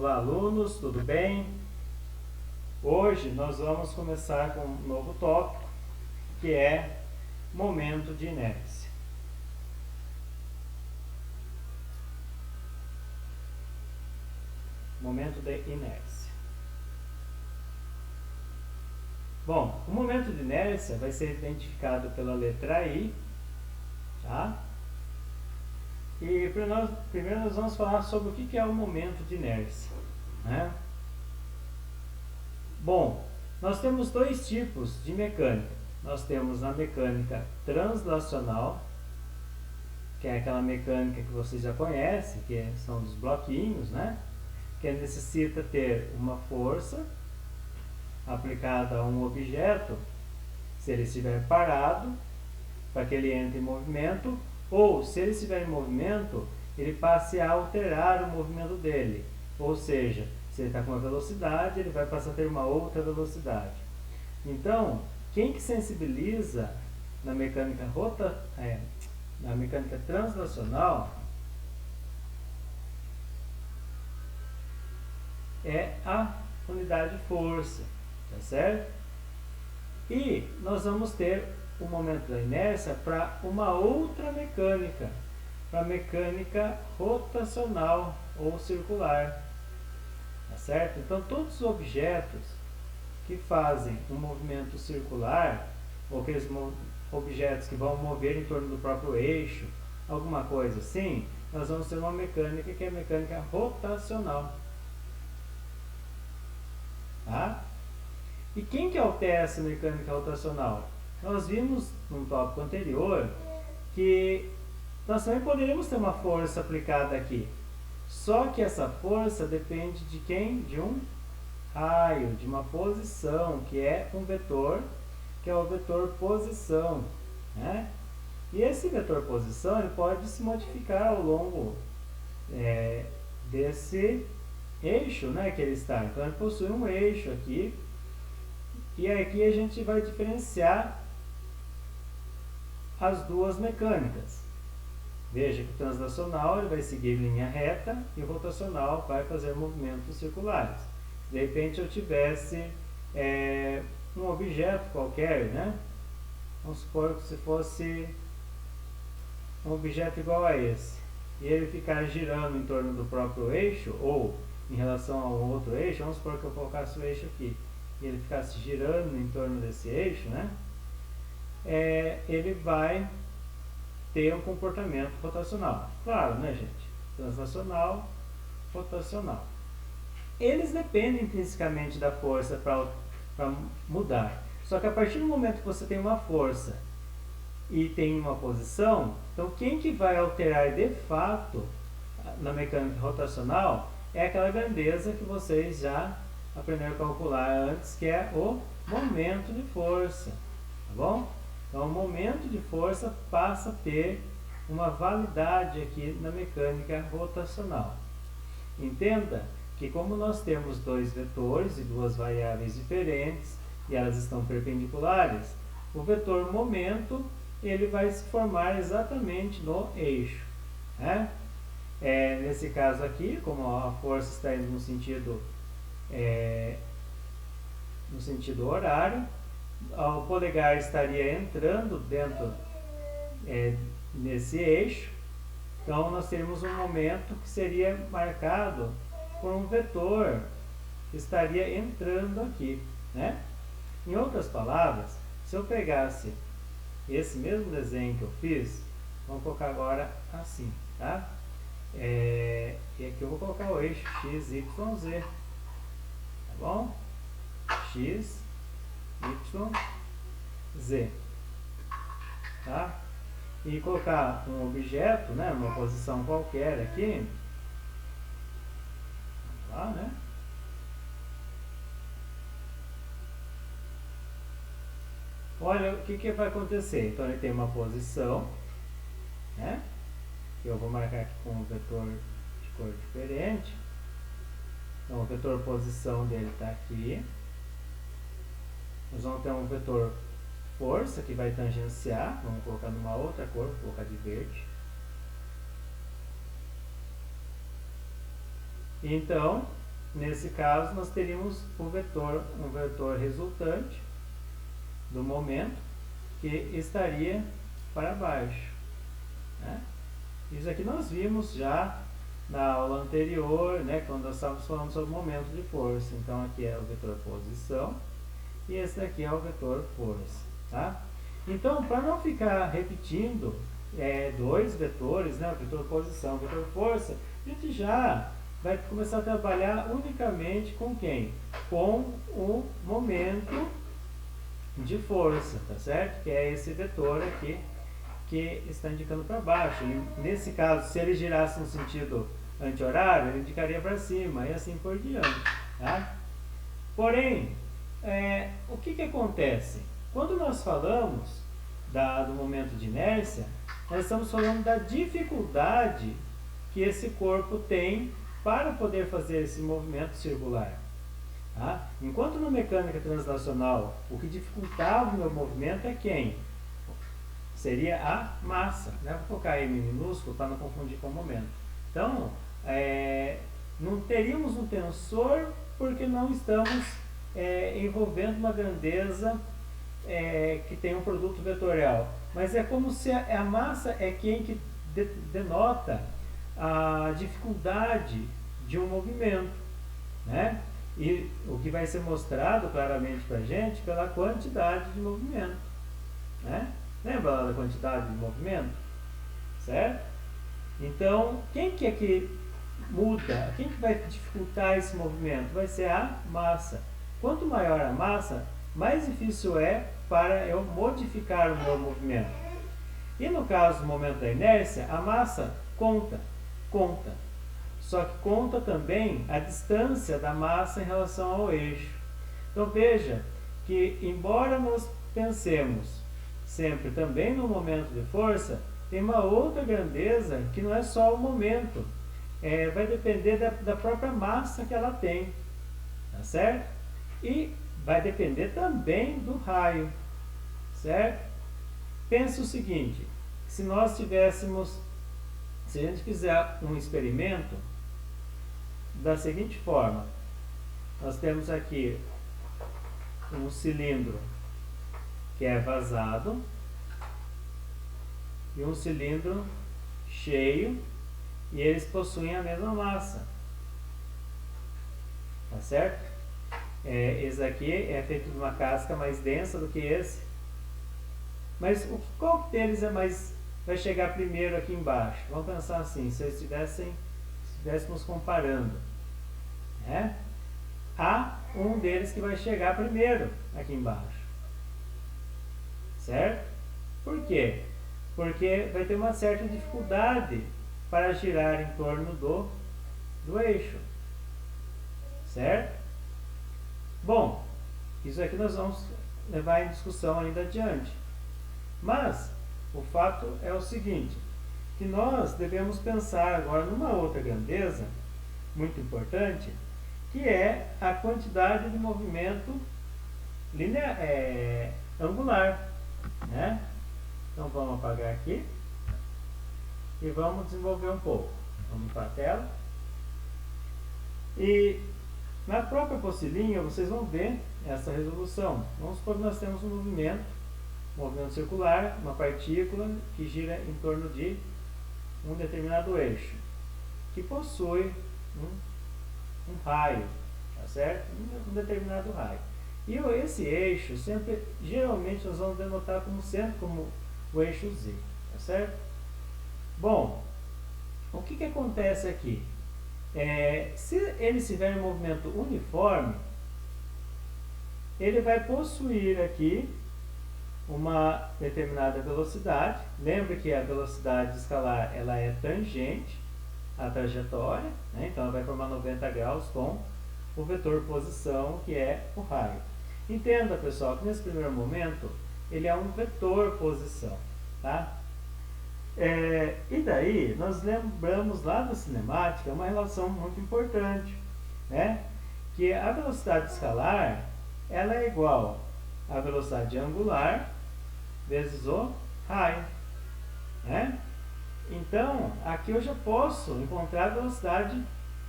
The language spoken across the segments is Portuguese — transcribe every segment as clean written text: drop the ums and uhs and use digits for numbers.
Olá, alunos, tudo bem? Hoje nós vamos começar com um novo tópico, que é momento de inércia. Momento de inércia. Bom, o momento de inércia vai ser identificado pela letra I, tá? E primeiro nós vamos falar sobre o que é o momento de inércia, né? Bom, nós temos dois tipos de mecânica. Nós temos a mecânica translacional, que é aquela mecânica que vocês já conhecem, que são dos bloquinhos, né? Que necessita ter uma força aplicada a um objeto, se ele estiver parado, para que ele entre em movimento, ou se ele estiver em movimento, ele passe a alterar o movimento dele. Ou seja, se ele está com uma velocidade, ele vai passar a ter uma outra velocidade. Então, quem que sensibiliza na mecânica na mecânica translacional é a unidade de força, tá certo? E nós vamos ter o momento da inércia para uma outra mecânica, para a mecânica rotacional ou circular, tá certo? Então, todos os objetos que fazem um movimento circular, ou aqueles objetos que vão mover em torno do próprio eixo, alguma coisa assim, nós vamos ter uma mecânica que é a mecânica rotacional. Tá? E quem que altera essa mecânica rotacional? Nós vimos no tópico anterior que nós também poderíamos ter uma força aplicada aqui. Só que essa força depende de quem? De um raio, de uma posição, que é um vetor, que é o vetor posição, né? E esse vetor posição ele pode se modificar ao longo desse eixo, né, que ele está. Então ele possui um eixo aqui, e aqui a gente vai diferenciar as duas mecânicas. Veja que o translacional ele vai seguir linha reta e o rotacional vai fazer movimentos circulares. De repente eu tivesse um objeto qualquer, né? Vamos supor que se fosse um objeto igual a esse, e ele ficar girando em torno do próprio eixo, ou em relação ao outro eixo, vamos supor que eu colocasse o eixo aqui, e ele ficasse girando em torno desse eixo, né? Ele vai ter um comportamento rotacional. Claro, né, gente? Translacional, rotacional. Eles dependem intrinsecamente da força para mudar. Só que a partir do momento que você tem uma força e tem uma posição, então quem que vai alterar de fato na mecânica rotacional é aquela grandeza que vocês já aprenderam a calcular antes, que é o momento de força, tá bom? Então o momento de força passa a ter uma validade aqui na mecânica rotacional. Entenda que como nós temos dois vetores e duas variáveis diferentes e elas estão perpendiculares, o vetor momento ele vai se formar exatamente no eixo, né? Nesse caso aqui, como a força está indo no sentido horário, o polegar estaria entrando dentro nesse eixo, então nós teríamos um momento que seria marcado por um vetor que estaria entrando aqui, né? Em outras palavras, se eu pegasse esse mesmo desenho que eu fiz, vamos colocar agora assim, tá? E aqui eu vou colocar o eixo x, y, z, tá bom? X, y, z, tá? E colocar um objeto, né, numa posição qualquer aqui, vamos lá, né? Olha o que vai acontecer. Então ele tem uma posição, né? Que eu vou marcar aqui com um vetor de cor diferente. Então o vetor posição dele está aqui. Nós vamos ter um vetor força que vai tangenciar. Vamos colocar numa outra cor, vou colocar de verde. Então nesse caso, nós teríamos um vetor resultante do momento que estaria para baixo, né? Isso aqui nós vimos já na aula anterior, né, quando nós estávamos falando sobre o momento de força. Então aqui é o vetor posição e esse daqui é o vetor força, tá? Então, para não ficar repetindo dois vetores, né, o vetor posição e o vetor força, a gente já vai começar a trabalhar unicamente com quem? Com o momento de força, tá certo? Que é esse vetor aqui que está indicando para baixo. E nesse caso, se ele girasse no sentido anti-horário, ele indicaria para cima e assim por diante, tá? Porém, o que acontece? Quando nós falamos do momento de inércia, nós estamos falando da dificuldade que esse corpo tem para poder fazer esse movimento circular. Tá? Enquanto na mecânica translacional, o que dificultava o meu movimento é quem? Seria a massa, né? Vou colocar M minúsculo para não confundir com o momento. Então, não teríamos um tensor porque não estamos envolvendo uma grandeza que tem um produto vetorial. Mas é como se a massa é quem que denota a dificuldade de um movimento, né? E o que vai ser mostrado claramente para a gente pela quantidade de movimento, né? Lembra lá da quantidade de movimento? Certo? Então, quem que é que muda? Quem que vai dificultar esse movimento? Vai ser a massa. Quanto maior a massa, mais difícil é para eu modificar o meu movimento. E no caso do momento da inércia, a massa conta. Só que conta também a distância da massa em relação ao eixo. Então veja que, embora nós pensemos sempre também no momento de força, tem uma outra grandeza que não é só o momento. Vai depender da própria massa que ela tem. Tá certo? E vai depender também do raio. Certo? Pensa o seguinte, se a gente fizer um experimento da seguinte forma, nós temos aqui um cilindro que é vazado e um cilindro cheio e eles possuem a mesma massa, tá certo? Esse aqui é feito de uma casca mais densa do que esse, mas qual deles vai chegar primeiro aqui embaixo? Vamos pensar assim, se estivéssemos comparando, né? Há um deles que vai chegar primeiro aqui embaixo, certo? Por quê? Porque vai ter uma certa dificuldade para girar em torno do eixo, certo? Bom, isso aqui nós vamos levar em discussão ainda adiante, mas o fato é o seguinte, que nós devemos pensar agora numa outra grandeza muito importante, que é a quantidade de movimento angular, né? Então vamos apagar aqui e vamos desenvolver um pouco. Vamos para a tela. E na própria apostila vocês vão ver essa resolução. Vamos supor que nós temos um movimento circular, uma partícula que gira em torno de um determinado eixo, que possui um raio, tá certo? Um determinado raio. E esse eixo, geralmente nós vamos denotar como o eixo Z, tá certo? Bom, o que acontece aqui? Se ele estiver em movimento uniforme, ele vai possuir aqui uma determinada velocidade. Lembra que a velocidade escalar ela é tangente à trajetória, né? Então ela vai formar 90 graus com o vetor posição, que é o raio. Entenda, pessoal, que nesse primeiro momento ele é um vetor posição, tá? E daí nós lembramos lá da cinemática uma relação muito importante, né? Que a velocidade escalar ela é igual à velocidade angular vezes o raio, né? Então aqui eu já posso encontrar a velocidade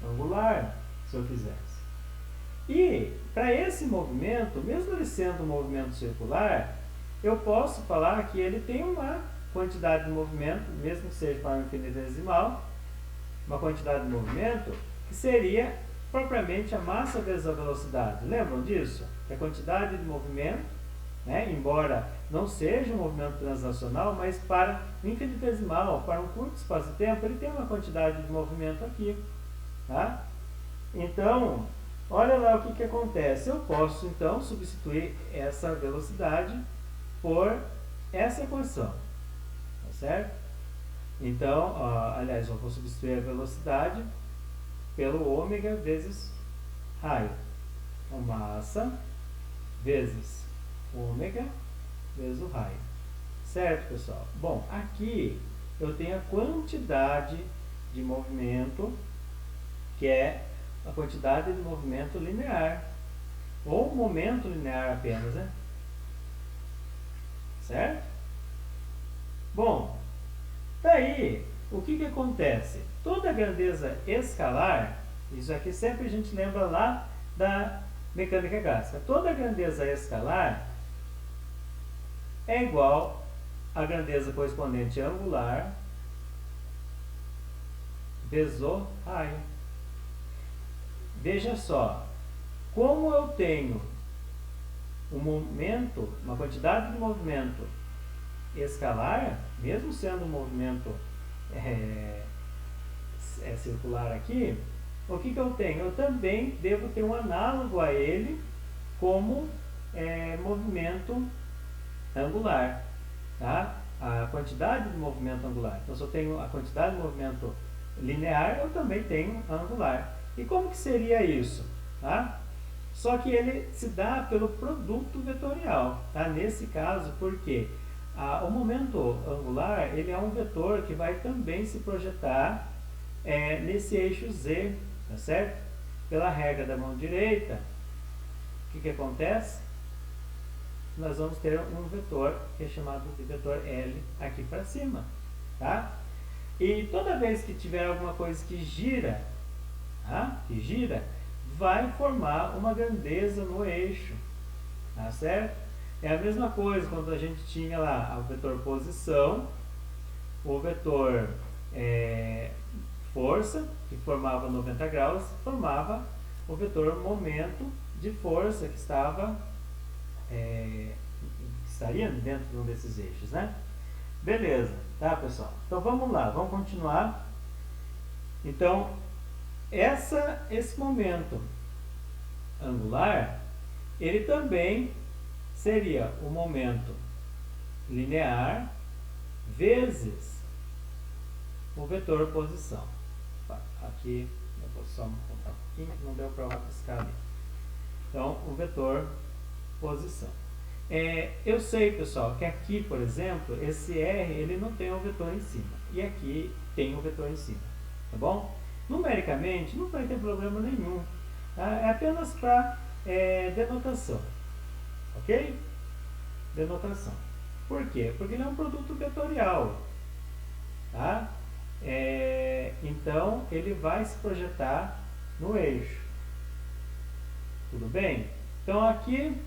angular, se eu quisesse, E para esse movimento, mesmo ele sendo um movimento circular, eu posso falar que ele tem uma quantidade de movimento, mesmo que seja para um infinitesimal, uma quantidade de movimento que seria propriamente a massa vezes a velocidade. Lembram disso? Que a quantidade de movimento, né, embora não seja um movimento translacional, mas para um infinitesimal, para um curto espaço de tempo, ele tem uma quantidade de movimento aqui. Tá? Então, olha lá o que acontece. Eu posso, então, substituir essa velocidade por essa equação. Tá certo? Então, aliás, eu vou substituir a velocidade pelo ômega vezes raio. Então, massa vezes ômega vezes o raio. Certo, pessoal? Bom, aqui eu tenho a quantidade de movimento, que é a quantidade de movimento linear, ou momento linear apenas, né? Certo? Bom, daí, o que acontece? Toda grandeza escalar, isso aqui sempre a gente lembra lá da mecânica clássica, toda grandeza escalar é igual à grandeza correspondente angular vezes o raio. Veja só, como eu tenho um momento, uma quantidade de movimento escalar, mesmo sendo um movimento circular aqui, o que eu tenho? Eu também devo ter um análogo a ele como movimento angular, tá? A quantidade de movimento angular. Então, se eu tenho a quantidade de movimento linear, eu também tenho angular. E como que seria isso? Tá? Só que ele se dá pelo produto vetorial, tá? Nesse caso, porque o momento angular ele é um vetor que vai também se projetar nesse eixo Z, tá certo? Pela regra da mão direita, o que acontece? Nós vamos ter um vetor que é chamado de vetor L aqui para cima, tá? E toda vez que tiver alguma coisa que gira, tá? Que gira, vai formar uma grandeza no eixo, tá certo? É a mesma coisa quando a gente tinha lá o vetor posição, o vetor força, que formava 90 graus, formava o vetor momento de força que estaria dentro de um desses eixos, né? Beleza, tá, pessoal? Então vamos lá, vamos continuar. Então, esse momento angular, ele também seria o momento linear vezes o vetor posição. Aqui eu vou só contar um pouquinho, não deu para rabiscar ali. Então, o vetor posição. Eu sei, pessoal, que aqui, por exemplo, esse R ele não tem um vetor em cima. E aqui tem um vetor em cima. Tá bom? Numericamente, não vai ter problema nenhum. Tá? É apenas para denotação. Ok? Denotação. Por quê? Porque ele é um produto vetorial. Tá? Então, ele vai se projetar no eixo. Tudo bem? Então, aqui,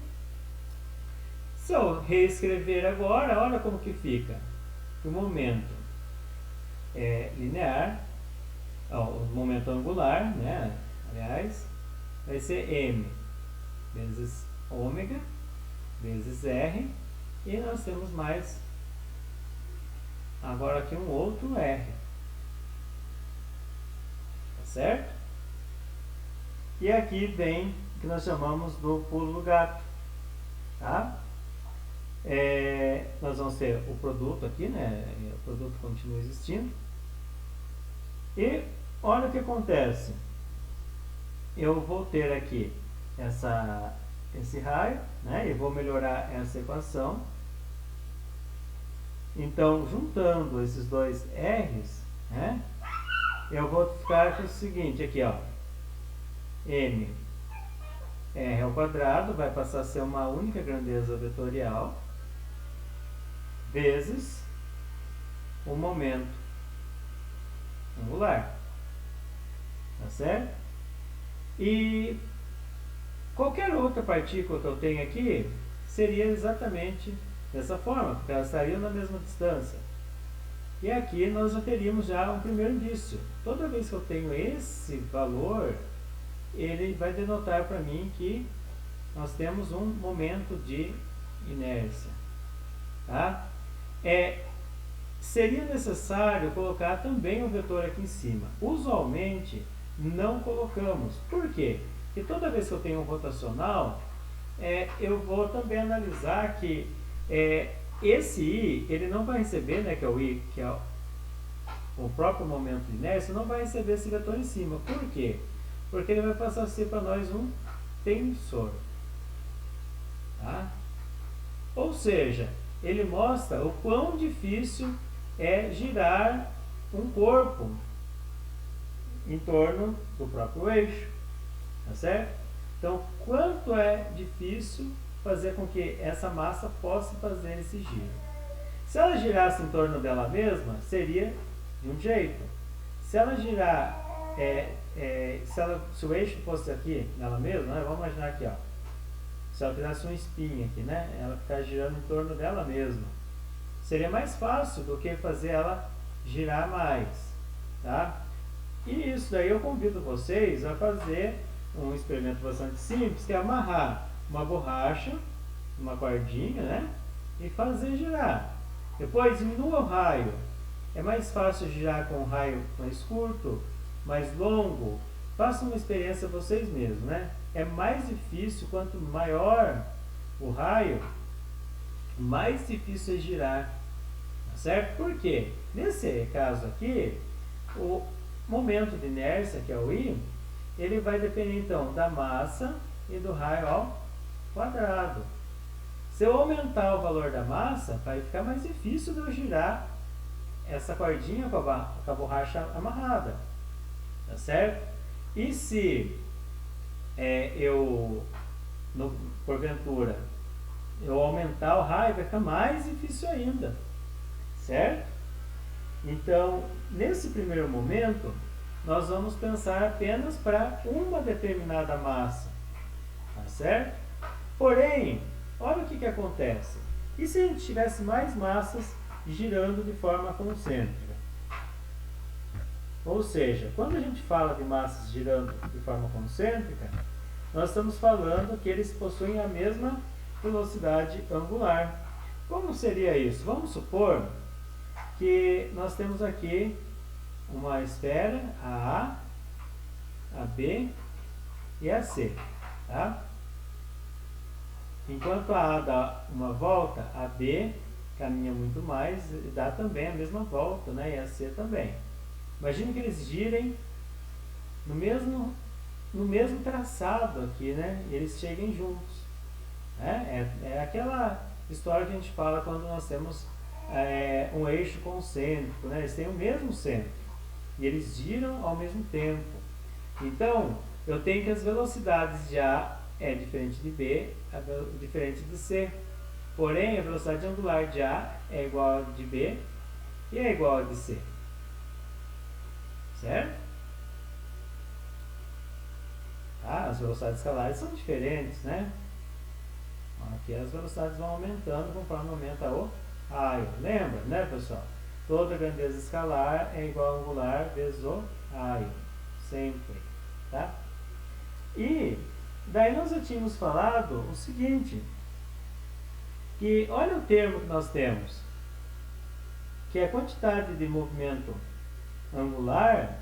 se eu reescrever agora, olha como que fica. O momento linear, o momento angular, né? Aliás, vai ser M vezes ômega vezes R, e nós temos mais agora aqui um outro R, tá certo? E aqui vem o que nós chamamos do pulo do gato, tá? Nós vamos ter o produto aqui, né? O produto continua existindo. E olha o que acontece. Eu vou ter aqui esse raio, né? E vou melhorar essa equação. Então, juntando esses dois R's, né? Eu vou ficar com o seguinte aqui, ó. M R ao quadrado vai passar a ser uma única grandeza vetorial vezes o momento angular, tá certo? E Qualquer outra partícula que eu tenho aqui seria exatamente dessa forma, porque elas estariam na mesma distância. E aqui nós já teríamos já um primeiro indício. Toda vez que eu tenho esse valor, ele vai denotar para mim que nós temos um momento de inércia. Tá? Seria necessário colocar também o vetor aqui em cima. Usualmente não colocamos. Por quê? Porque toda vez que eu tenho um rotacional, eu vou também analisar que esse I, ele não vai receber, né, que é o I, que é o próprio momento de inércia, não vai receber esse vetor em cima. Por quê? Porque ele vai passar a ser para nós um tensor. Tá? Ou seja, ele mostra o quão difícil é girar um corpo em torno do próprio eixo. Tá certo? Então, quanto é difícil fazer com que essa massa possa fazer esse giro. Se ela girasse em torno dela mesma, seria de um jeito. Se ela girar, se o eixo fosse aqui nela mesma, né? Vamos imaginar aqui, ó. Se ela fizesse um espinho aqui, né? Ela ficar girando em torno dela mesma. Seria mais fácil do que fazer ela girar mais. Tá? E isso daí eu convido vocês a fazer um experimento bastante simples, que é amarrar uma borracha, uma cordinha, né? E fazer girar. Depois, no raio, é mais fácil girar com um raio mais curto, mais longo. Façam uma experiência vocês mesmos, né? É mais difícil, quanto maior o raio, mais difícil é girar. Tá certo? Por quê? Nesse caso aqui, o momento de inércia, que é o I, ele vai depender então da massa e do raio ao quadrado. Se eu aumentar o valor da massa, vai ficar mais difícil de eu girar essa cordinha com a borracha amarrada. Tá certo? E se porventura, eu aumentar o raio, vai ficar mais difícil ainda. Certo? Então, nesse primeiro momento, nós vamos pensar apenas para uma determinada massa. Tá certo? Porém, olha o que acontece. E se a gente tivesse mais massas girando de forma concêntrica? Ou seja, quando a gente fala de massas girando de forma concêntrica, nós estamos falando que eles possuem a mesma velocidade angular. Como seria isso? Vamos supor que nós temos aqui uma esfera, a B e a C. Tá? Enquanto a dá uma volta, a B caminha muito mais e dá também a mesma volta, né? E a C também. Imagine que eles girem no mesmo traçado aqui, né? E eles cheguem juntos. É aquela história que a gente fala quando nós temos um eixo concêntrico, né? Eles têm o mesmo centro e eles giram ao mesmo tempo. Então, eu tenho que as velocidades de A é diferente de B, diferente de C. Porém, a velocidade angular de A é igual a de B e é igual a de C. Certo? Tá? As velocidades escalares são diferentes, né? Aqui as velocidades vão aumentando conforme aumenta o raio. Lembra, né, pessoal? Toda grandeza escalar é igual a angular vezes o raio. Sempre. Tá? E daí nós já tínhamos falado o seguinte, que olha o termo que nós temos, que é a quantidade de movimento angular,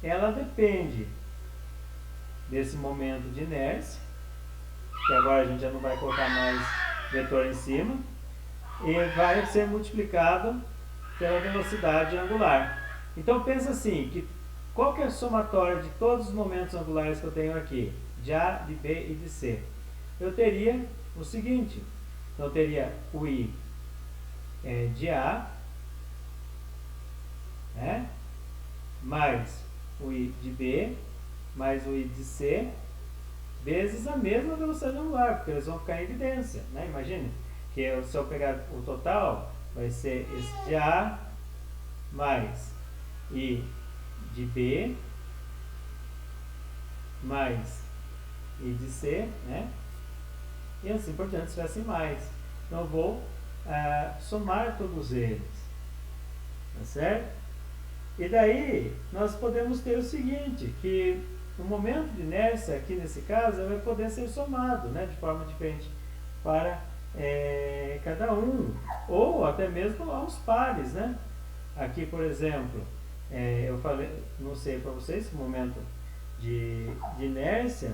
ela depende desse momento de inércia, que agora a gente já não vai colocar mais vetor em cima, e vai ser multiplicado pela velocidade angular. Então pensa assim, que qual que é a somatória de todos os momentos angulares que eu tenho aqui, de A, de B e de C? Eu teria o seguinte, então eu teria o I de A, né, mais o I de B, mais o I de C, vezes a mesma velocidade angular, porque eles vão ficar em evidência, né? Imagine que se eu pegar o total, vai ser esse de A mais I de B mais I de C, né? E assim por diante, se tivesse mais. Então eu vou somar todos eles, tá certo? E daí nós podemos ter o seguinte, que o momento de inércia aqui nesse caso vai poder ser somado, né, de forma diferente para cada um, ou até mesmo aos pares, né? Aqui, por exemplo, eu falei, não sei para vocês, que o momento de inércia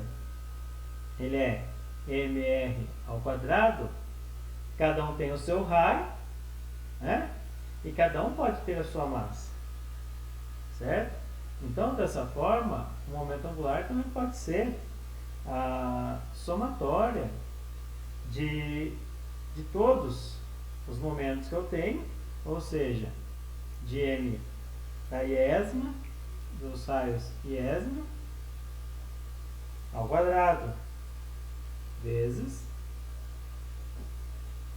ele é mr ao quadrado, cada um tem o seu raio, né? E cada um pode ter a sua massa, certo? Então, dessa forma, o momento angular também pode ser a somatória de todos os momentos que eu tenho, ou seja, de m da iésima, dos raios iésima, ao quadrado, vezes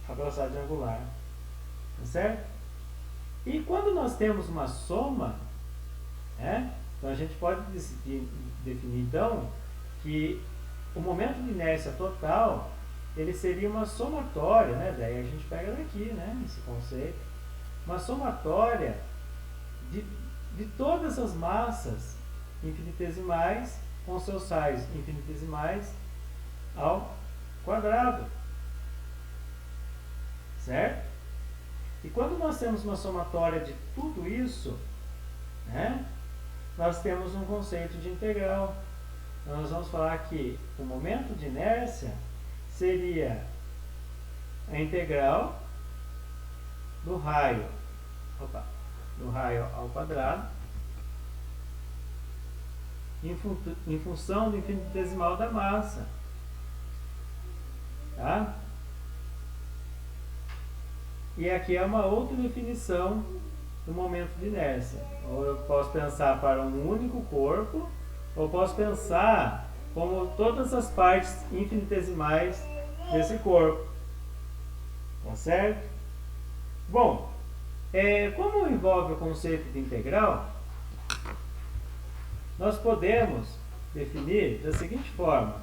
a velocidade angular, tá certo? E quando nós temos uma soma, então a gente pode definir então que o momento de inércia total ele seria uma somatória, né? Daí a gente pega daqui, né, esse conceito, uma somatória de todas as massas infinitesimais com seus raios infinitesimais ao quadrado, certo? E quando nós temos uma somatória de tudo isso, né, nós temos um conceito de integral. Então, nós vamos falar que o momento de inércia seria a integral do raio ao quadrado em função do infinitesimal da massa, tá? E aqui é uma outra definição do momento de inércia. Ou eu posso pensar para um único corpo, ou posso pensar como todas as partes infinitesimais desse corpo, tá certo? Bom, como envolve o conceito de integral, nós podemos definir da seguinte forma: